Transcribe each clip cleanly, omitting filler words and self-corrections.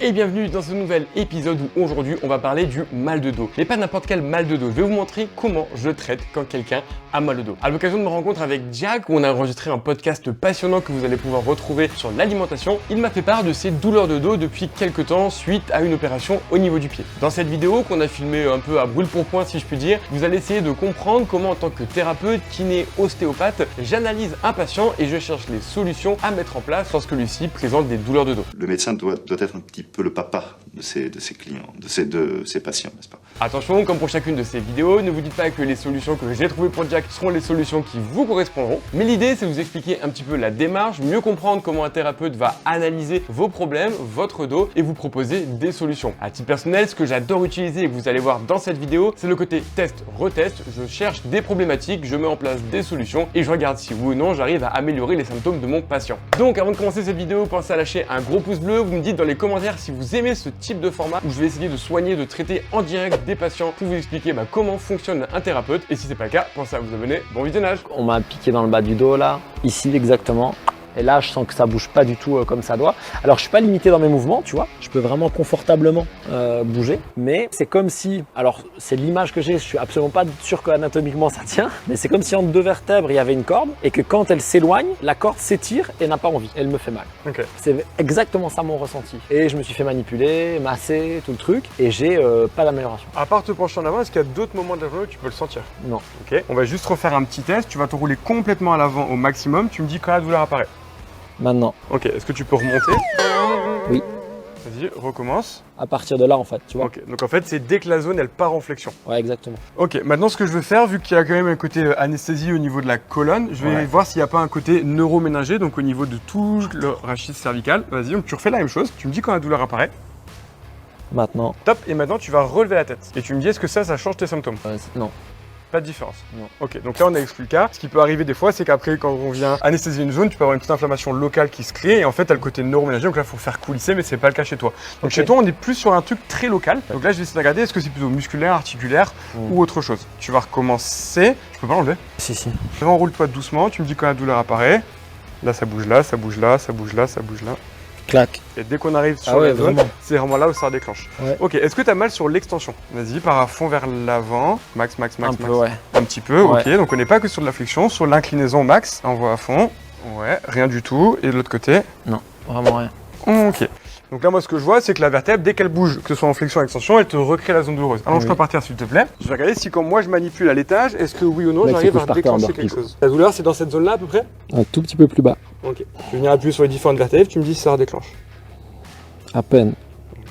Et bienvenue dans ce nouvel épisode où aujourd'hui on va parler du mal de dos. Mais pas n'importe quel mal de dos, je vais vous montrer comment je traite quand quelqu'un a mal au dos. À l'occasion de ma rencontre avec Jack, où on a enregistré un podcast passionnant que vous allez pouvoir retrouver sur l'alimentation, il m'a fait part de ses douleurs de dos depuis quelques temps suite à une opération au niveau du pied. Dans cette vidéo qu'on a filmée un peu à brûle-pourpoint si je puis dire, vous allez essayer de comprendre comment en tant que thérapeute, kiné, ostéopathe, j'analyse un patient et je cherche les solutions à mettre en place lorsque lui-ci présente des douleurs de dos. Le médecin doit être un petit peu le papa de ses clients, de ses patients, n'est-ce pas? Attention, comme pour chacune de ces vidéos, ne vous dites pas que les solutions que j'ai trouvées pour Jack seront les solutions qui vous correspondront. Mais l'idée, c'est de vous expliquer un petit peu la démarche, mieux comprendre comment un thérapeute va analyser vos problèmes, votre dos et vous proposer des solutions. À titre personnel, ce que j'adore utiliser et que vous allez voir dans cette vidéo, c'est le côté test-retest. Je cherche des problématiques, je mets en place des solutions et je regarde si oui ou non j'arrive à améliorer les symptômes de mon patient. Donc avant de commencer cette vidéo, pensez à lâcher un gros pouce bleu, vous me dites dans les commentaires si vous aimez ce type de format où je vais essayer de soigner, de traiter en direct des patients pour vous expliquer comment fonctionne un thérapeute. Et si c'est pas le cas, pensez à vous abonner. Bon visionnage. On m'a piqué dans le bas du dos là, ici exactement. Et là, je sens que ça bouge pas du tout comme ça doit. Alors, je suis pas limité dans mes mouvements, tu vois. Je peux vraiment confortablement bouger. Mais c'est comme si, alors c'est l'image que j'ai, je suis absolument pas sûr qu'anatomiquement ça tient. Mais c'est comme si entre deux vertèbres, il y avait une corde et que quand elle s'éloigne, la corde s'étire et n'a pas envie. Elle me fait mal. Ok. C'est exactement ça mon ressenti. Et je me suis fait manipuler, masser, tout le truc. Et j'ai pas d'amélioration. À part te pencher en avant, est-ce qu'il y a d'autres moments de la journée où tu peux le sentir? Non. Ok. On va juste refaire un petit test. Tu vas te rouler complètement à l'avant au maximum. Tu me dis quand la douleur apparaît. Maintenant. Ok, est-ce que tu peux remonter? Oui. Vas-y, recommence. À partir de là, en fait, tu vois. Ok, donc en fait, c'est dès que la zone, elle part en flexion. Ouais, exactement. Ok, maintenant ce que je veux faire, vu qu'il y a quand même un côté anesthésie au niveau de la colonne, je vais voir s'il n'y a pas un côté neuroménager, donc au niveau de tout le rachis cervical. Vas-y, donc tu refais la même chose, tu me dis quand la douleur apparaît. Maintenant. Top, et maintenant tu vas relever la tête. Et tu me dis est-ce que ça change tes symptômes? Non. Pas de différence. Non. Ok, donc là on a exclu le cas. Ce qui peut arriver des fois, c'est qu'après quand on vient anesthésier une zone, tu peux avoir une petite inflammation locale qui se crée et en fait t'as le côté neuroménager, donc là il faut faire coulisser, mais c'est pas le cas chez toi. Donc chez toi on est plus sur un truc très local. Donc là je vais essayer de regarder est-ce que c'est plutôt musculaire, articulaire ou autre chose. Tu vas recommencer. Je peux pas l'enlever? Si. Enroule-toi doucement, tu me dis quand la douleur apparaît. Là ça bouge là, ça bouge là, ça bouge là, ça bouge là. Clac. Et dès qu'on arrive sur la zone, c'est vraiment là où ça déclenche. Ouais. Ok, est-ce que tu as mal sur l'extension? Vas-y, par à fond vers l'avant. Max. Un peu, ouais. Un petit peu, ok. Donc on n'est pas que sur de la flexion, sur l'inclinaison max. Envoie à fond. Ouais, rien du tout. Et de l'autre côté? Non, vraiment rien. Ok. Donc là, moi, ce que je vois, c'est que la vertèbre, dès qu'elle bouge, que ce soit en flexion ou en extension, elle te recrée la zone douloureuse. Allonge-toi par terre, s'il te plaît. Je vais regarder si, quand moi, je manipule à l'étage, est-ce que oui ou non, j'arrive à déclencher quelque chose. La douleur, c'est dans cette zone-là, à peu près? Un tout petit peu plus bas. Ok. Je vais venir appuyer sur les différentes vertèbres, tu me dis si ça redéclenche. À peine.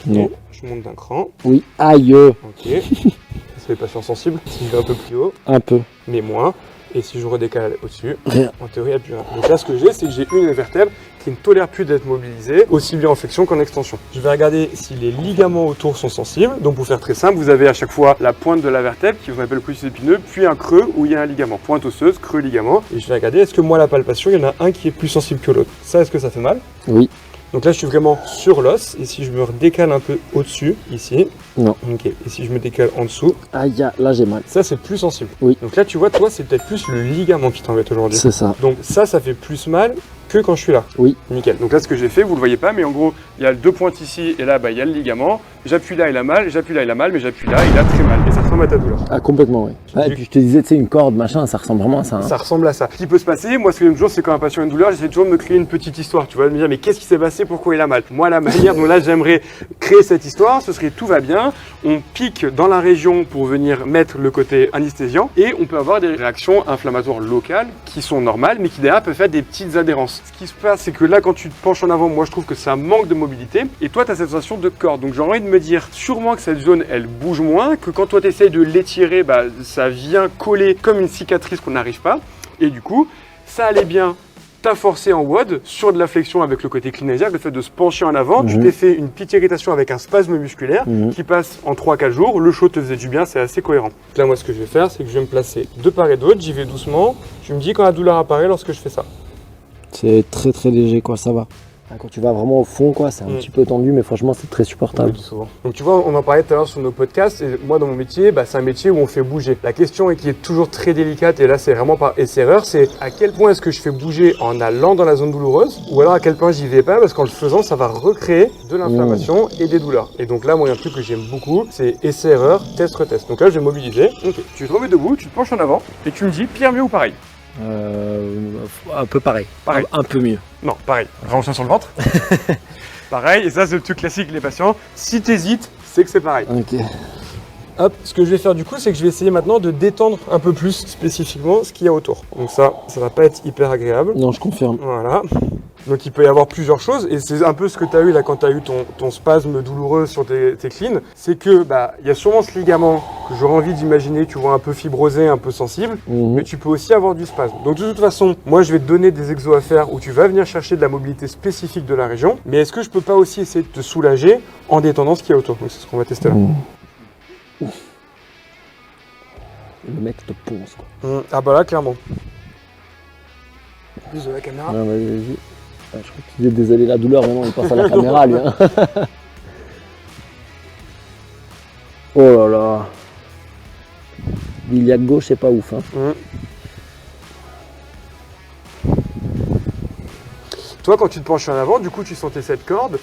Okay. Non. Je monte d'un cran. Oui. Aïe. Ok. C'est les patients sensibles. Si je vais un peu plus haut. Un peu. Mais moins. Et si je redécale au-dessus, rien. En théorie, il n'y a plus rien. Donc là, ce que j'ai, c'est que j'ai une vertèbre qui ne tolère plus d'être mobilisée, aussi bien en flexion qu'en extension. Je vais regarder si les ligaments autour sont sensibles. Donc pour faire très simple, vous avez à chaque fois la pointe de la vertèbre, qui vous appelle le plus épineux, puis un creux où il y a un ligament. Pointe osseuse, creux, ligament. Et je vais regarder, est-ce que moi, la palpation, il y en a un qui est plus sensible que l'autre. Ça, est-ce que ça fait mal? Oui. Donc là, je suis vraiment sur l'os. Et si je me redécale un peu au-dessus, ici. Non. Ok. Et si je me décale en dessous. Aïe, là j'ai mal. Ça, c'est plus sensible. Oui. Donc là, tu vois, toi, c'est peut-être plus le ligament qui t'embête aujourd'hui. C'est ça. Donc ça fait plus mal que quand je suis là. Oui. Nickel. Donc là, ce que j'ai fait, vous le voyez pas, mais en gros, il y a deux pointes ici et là, il y a le ligament. J'appuie là, il a mal, j'appuie là, il a mal, mais j'appuie là, il a très mal. Et ça ressemble à ta douleur. Ah, complètement, oui. Et puis je te disais, tu sais, une corde, machin, ça ressemble vraiment à ça. Hein. Ça ressemble à ça. Ce qui peut se passer, moi, ce que j'aime toujours, c'est quand un patient a une douleur, j'essaie toujours de me créer une petite histoire. Tu vois, de me dire, mais qu'est-ce qui s'est passé, pourquoi il a mal? Moi, la manière dont là, j'aimerais créer cette histoire, ce serait tout va bien. On pique dans la région pour venir mettre le côté anesthésiant et on peut avoir des réactions inflammatoires locales qui sont normales, mais qui derrière peuvent faire des petites adhérences. Ce qui se passe, c'est que là, quand tu te penches en avant, moi, je trouve que ça manque de mobilité et toi, tu as cette sensation de corde. Donc, j'ai envie de me dire, sûrement que cette zone, elle bouge moins, que quand toi, tu essayes de l'étirer, ça vient coller comme une cicatrice qu'on n'arrive pas. Et du coup, ça allait bien. T'as forcé en WOD sur de la flexion avec le côté clinésiaque, le fait de se pencher en avant, tu t'es fait une petite irritation avec un spasme musculaire qui passe en 3-4 jours, le chaud te faisait du bien, c'est assez cohérent. Là, moi, ce que je vais faire, c'est que je vais me placer de part et d'autre, j'y vais doucement, tu me dis quand la douleur apparaît lorsque je fais ça. C'est très léger, quoi, ça va. Quand tu vas vraiment au fond, quoi, c'est un petit peu tendu, mais franchement, c'est très On le supportable. dit souvent. Donc tu vois, on en parlait tout à l'heure sur nos podcasts, et moi dans mon métier, c'est un métier où on fait bouger. La question qui est toujours très délicate, et là c'est vraiment par essai-erreur, c'est à quel point est-ce que je fais bouger en allant dans la zone douloureuse, ou alors à quel point j'y vais pas, parce qu'en le faisant, ça va recréer de l'inflammation et des douleurs. Et donc là, moi, il y a un truc que j'aime beaucoup, c'est essai-erreur, test-retest. Donc là, je vais mobiliser. Ok, tu te remets debout, tu te penches en avant, et tu me dis pire, mieux ou pareil? Un peu pareil. Pareil. Un peu mieux. Non, pareil. Rallonge sur le ventre. Pareil, et ça c'est le truc classique les patients. Si t'hésites, c'est que c'est pareil. Ok. Hop, ce que je vais faire du coup, c'est que je vais essayer maintenant de détendre un peu plus spécifiquement ce qu'il y a autour. Donc ça va pas être hyper agréable. Non, je confirme. Voilà. Donc il peut y avoir plusieurs choses, et c'est un peu ce que tu as eu là quand tu as eu ton spasme douloureux sur tes cleans, c'est que il y a sûrement ce ligament que j'aurais envie d'imaginer, tu vois, un peu fibrosé, un peu sensible, mais tu peux aussi avoir du spasme. Donc de toute façon, moi je vais te donner des exos à faire où tu vas venir chercher de la mobilité spécifique de la région, mais est-ce que je peux pas aussi essayer de te soulager en détendant ce qu'il y a autour? Donc c'est ce qu'on va tester là. Le mec te ponce, quoi. Ah bah là, clairement. Plus de la caméra. Ah, vas-y. Ah, je crois qu'il disait désolé la douleur, mais non, il passe à la caméra, lui. Hein. Oh là là. L'iliaque gauche, c'est pas ouf. Hein. Toi, quand tu te penches en avant, du coup, tu sentais cette corde,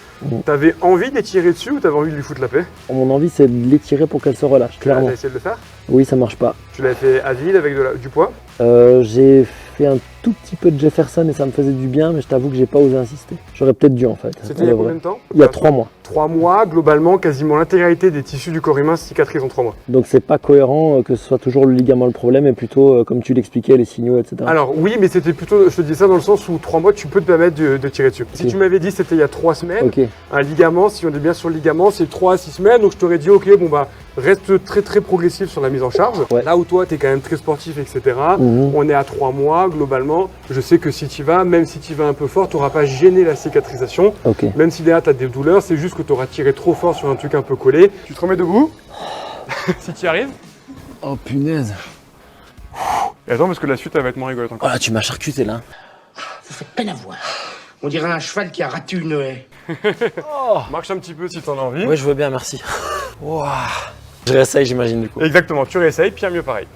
t'avais envie d'étirer dessus ou t'avais envie de lui foutre la paix? Mon envie, c'est de l'étirer pour qu'elle se relâche, clairement. T'as essayé de le faire? Oui, ça marche pas. Tu l'avais fait à vide avec du poids? J'ai fait un tout petit peu de Jefferson et ça me faisait du bien, mais je t'avoue que j'ai pas osé insister. J'aurais peut-être dû en fait. C'était il y a combien de temps? Il y a 3 mois. 3 mois, globalement, quasiment l'intégralité des tissus du corps humain cicatrisent en 3 mois. Donc c'est pas cohérent que ce soit toujours le ligament le problème, et plutôt, comme tu l'expliquais, les signaux, etc. Alors oui, mais c'était plutôt, je te dis ça dans le sens où 3 mois, tu peux te permettre de tirer dessus. Si tu m'avais dit c'était il y a 3 semaines, un ligament, si on est bien sur le ligament, c'est 3 à 6 semaines, donc je t'aurais dit ok, reste très très progressif sur la mise en charge. Là où toi, tu es quand même très sportif, etc. On est à 3 mois, globalement. Je sais que si tu vas, même si tu vas un peu fort, tu n'auras pas gêné la cicatrisation. Même si derrière, tu as des douleurs, c'est juste que tu auras tiré trop fort sur un truc un peu collé. Tu te remets debout, si tu y arrives. Oh punaise. Et attends, parce que la suite, elle va être moins rigolote encore. Oh là, tu m'as charcuté là. Vous faites peine à voir. On dirait un cheval qui a raté une haie. Marche un petit peu si tu en as envie. Oui, je veux bien, merci. Wow. Je réessaye, j'imagine, du coup. Exactement, tu réessayes, pire, mieux, pareil.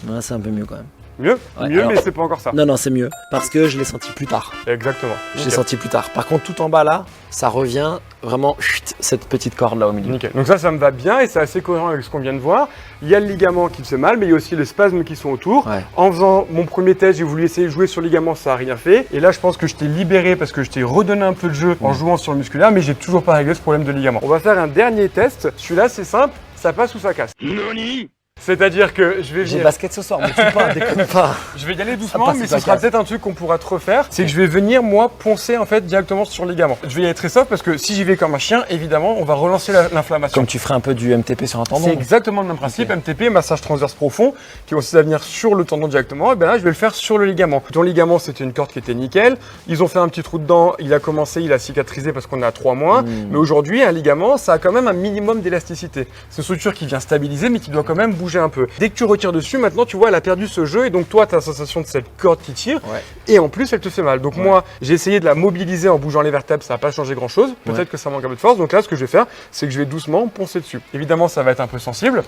Ouais, c'est un peu mieux quand même. Mieux Mieux, alors... mais c'est pas encore ça. Non, c'est mieux. Parce que je l'ai senti plus tard. Exactement. Je l'ai senti plus tard. Par contre, tout en bas là, ça revient vraiment cette petite corde là au milieu. Nickel. Donc ça me va bien et c'est assez cohérent avec ce qu'on vient de voir. Il y a le ligament qui te fait mal, mais il y a aussi les spasmes qui sont autour. En faisant mon premier test, j'ai voulu essayer de jouer sur le ligament, ça n'a rien fait. Et là, je pense que je t'ai libéré parce que je t'ai redonné un peu de jeu en jouant sur le musculaire, mais j'ai toujours pas réglé ce problème de ligament. On va faire un dernier test. Celui-là, c'est simple, ça passe ou ça casse. Noni. C'est-à-dire que je vais J'ai basket ce soir, mais tu pas, déconne pas. Je vais y aller doucement, mais ce sera peut-être un truc qu'on pourra te refaire. C'est que je vais venir, moi, poncer en fait directement sur le ligament. Je vais y aller très soft parce que si j'y vais comme un chien, évidemment, on va relancer l'inflammation. Comme tu ferais un peu du MTP sur un tendon. C'est exactement le même principe. MTP, massage transverse profond, qui consiste à venir sur le tendon directement. Et bien là, je vais le faire sur le ligament. Ton ligament, c'était une corde qui était nickel. Ils ont fait un petit trou dedans. Il a commencé, il a cicatrisé parce qu'on est à 3 mois. Mais aujourd'hui, un ligament, ça a quand même un minimum d'élasticité. C'est une structure qui vient stabiliser, mais qui doit quand même bouger un peu. Dès que tu retires dessus, maintenant tu vois, elle a perdu ce jeu et donc toi, tu as la sensation de cette corde qui tire et en plus, elle te fait mal. Donc moi, j'ai essayé de la mobiliser en bougeant les vertèbres, ça n'a pas changé grand chose. Peut-être que ça manque un peu de force. Donc là, ce que je vais faire, c'est que je vais doucement poncer dessus. Évidemment, ça va être un peu sensible.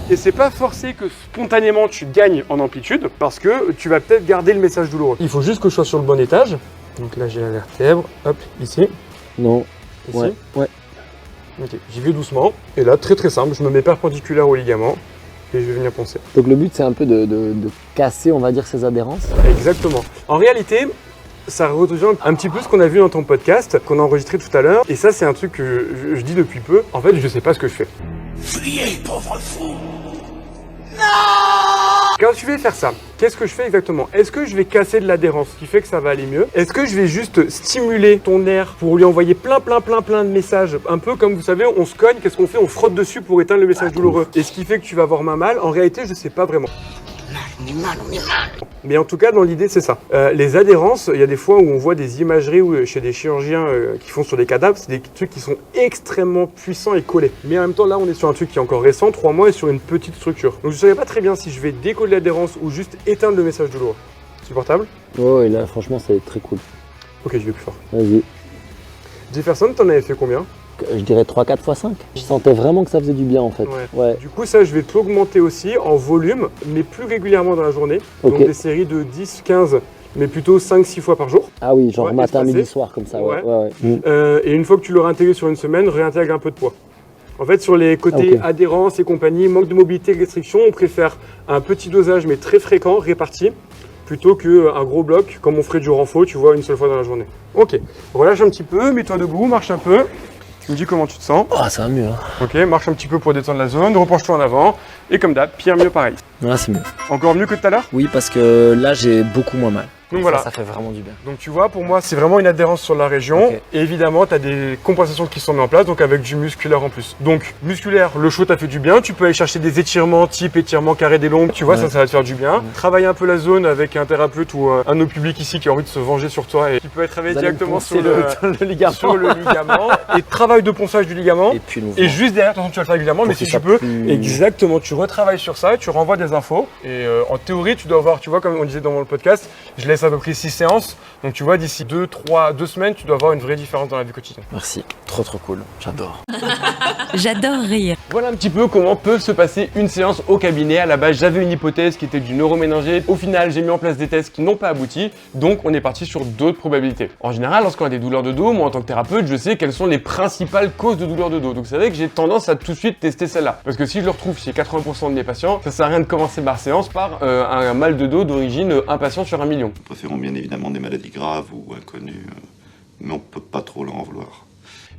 Et c'est pas forcé que spontanément tu gagnes en amplitude parce que tu vas peut-être garder le message douloureux. Il faut juste que je sois sur le bon étage. Donc là, j'ai la vertèbre. Hop, ici. Non. Ici. Ouais. Ok, j'y vais doucement. Et là, très très simple, je me mets perpendiculaire au ligament. Et je vais venir poncer. Donc le but, c'est un peu de casser, on va dire, ces adhérences. Exactement. En réalité, ça rejoint un petit peu ce qu'on a vu dans ton podcast, qu'on a enregistré tout à l'heure. Et ça, c'est un truc que je dis depuis peu. En fait, je sais pas ce que je fais. Fuyez, pauvre fou. Quand tu vais faire ça, qu'est-ce que je fais exactement? Est-ce que je vais casser de l'adhérence, ce qui fait que ça va aller mieux? Est-ce que je vais juste stimuler ton nerf pour lui envoyer plein de messages? Un peu comme vous savez, on se cogne, qu'est-ce qu'on fait? On frotte dessus pour éteindre le message douloureux. Et ce qui fait que tu vas avoir mal, en réalité, je sais pas vraiment. On est mal. Mais en tout cas, dans l'idée, c'est ça. Les adhérences, il y a des fois où on voit des imageries chez des chirurgiens qui font sur des cadavres, c'est des trucs qui sont extrêmement puissants et collés. Mais en même temps, là, on est sur un truc qui est encore récent, 3 mois, et sur une petite structure. Donc je ne savais pas très bien si je vais décoller l'adhérence ou juste éteindre le message douloureux. Supportable? Oh, et là, franchement, c'est très cool. Ok, je vais plus fort. Vas-y. Jefferson, t'en avais fait combien? Je dirais 3, 4 fois 5. Je sentais vraiment que ça faisait du bien en fait. Ouais. Du coup, ça, je vais te l'augmenter aussi en volume, mais plus régulièrement dans la journée. Ok. Donc des séries de 10, 15, mais plutôt 5-6 fois par jour. Ah oui, genre Ouais, matin, espacé. midi, soir comme ça. Ouais. Ouais. Mm. Et une fois que tu l'auras intégré sur une semaine, réintègre un peu de poids. En fait, sur les côtés Ok. adhérence et compagnie, manque de mobilité, restriction, on préfère un petit dosage mais très fréquent, réparti, plutôt qu'un gros bloc comme on ferait du renfort, tu vois, une seule fois dans la journée. Ok, relâche un petit peu, mets-toi debout, marche un peu. Tu me dis comment tu te sens. Oh, ça va mieux. Hein. Ok, marche un petit peu pour détendre la zone, repenche-toi en avant. Et comme d'hab, pire, mieux, pareil. Là, c'est mieux. Encore mieux que tout à l'heure. Oui, parce que là, j'ai beaucoup moins mal. Donc voilà. Ça fait vraiment du bien. Donc tu vois, pour moi, c'est vraiment une adhérence sur la région. Ok. Et évidemment, tu as des compensations qui sont mises en place, donc avec du musculaire en plus. Donc musculaire, le chaud t'a fait du bien. Tu peux aller chercher des étirements, type étirement carré des lombes, tu vois, Ouais. ça va te faire du bien. Travailler un peu la zone avec un thérapeute ou un de nos publics ici qui a envie de se venger sur toi et qui peut être travaillé Vous allez directement me sur poncer le ligament. sur le ligament. Et travail de ponçage du ligament. Et puis le mouvement. Et juste derrière, attention, tu vas le faire régulièrement, Pour mais que si tu ça peux, plus- exactement, tu retravailles sur ça, tu renvoies des infos. Et en théorie, tu dois avoir, tu vois, comme on disait dans le podcast, je laisse à peu près 6 séances. Donc tu vois, d'ici 2 semaines, tu dois avoir une vraie différence dans la vie quotidienne. Merci. Trop cool. J'adore. J'adore rire. Voilà un petit peu comment peut se passer une séance au cabinet. À la base, j'avais une hypothèse qui était du neuroméningé. Au final, j'ai mis en place des tests qui n'ont pas abouti. Donc, on est parti sur d'autres probabilités. En général, lorsqu'on a des douleurs de dos, moi en tant que thérapeute, je sais quelles sont les principales causes de douleurs de dos. Donc, vous savez que j'ai tendance à tout de suite tester celle-là. Parce que si je le retrouve chez 80% de mes patients, ça sert à rien de commencer ma séance par un mal de dos d'origine un patient sur 1 million. Nous préférons bien évidemment des maladies graves ou inconnues, mais on peut pas trop leur en vouloir.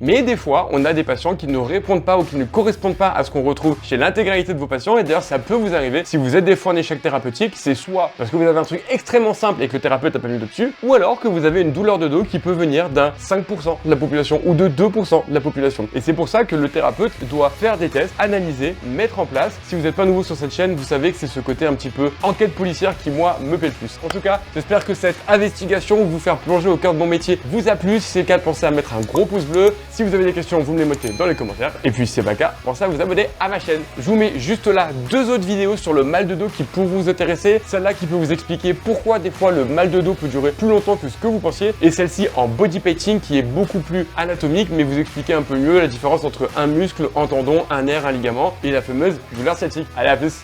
Mais des fois, on a des patients qui ne répondent pas ou qui ne correspondent pas à ce qu'on retrouve chez l'intégralité de vos patients. Et d'ailleurs, ça peut vous arriver si vous êtes des fois en échec thérapeutique. C'est soit parce que vous avez un truc extrêmement simple et que le thérapeute n'a pas mis dessus, ou alors que vous avez une douleur de dos qui peut venir d'un 5% de la population ou de 2% de la population. Et c'est pour ça que le thérapeute doit faire des tests, analyser, mettre en place. Si vous n'êtes pas nouveau sur cette chaîne, vous savez que c'est ce côté un petit peu enquête policière qui, moi, me plaît le plus. En tout cas, j'espère que cette investigation vous faire plonger au cœur de mon métier vous a plu. Si c'est le cas, pensez à mettre un gros pouce bleu. Si vous avez des questions, vous me les mettez dans les commentaires. Et puis si c'est pas le cas, pensez à vous abonner à ma chaîne. Je vous mets juste là 2 autres vidéos sur le mal de dos qui pourront vous intéresser. Celle-là qui peut vous expliquer pourquoi des fois le mal de dos peut durer plus longtemps que ce que vous pensiez. Et celle-ci en body painting qui est beaucoup plus anatomique, mais vous expliquer un peu mieux la différence entre un muscle, un tendon, un nerf, un ligament et la fameuse douleur sciatique. Allez, à plus!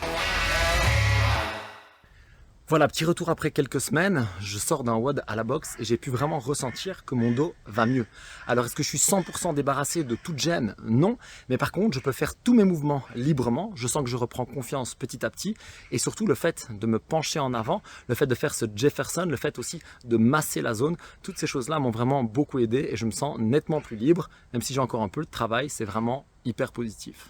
Voilà, petit retour après quelques semaines, je sors d'un WOD à la boxe et j'ai pu vraiment ressentir que mon dos va mieux. Alors est-ce que je suis 100% débarrassé de toute gêne? Non, mais par contre je peux faire tous mes mouvements librement, je sens que je reprends confiance petit à petit et surtout le fait de me pencher en avant, le fait de faire ce Jefferson, le fait aussi de masser la zone, toutes ces choses-là m'ont vraiment beaucoup aidé et je me sens nettement plus libre, même si j'ai encore un peu de travail, c'est vraiment hyper positif.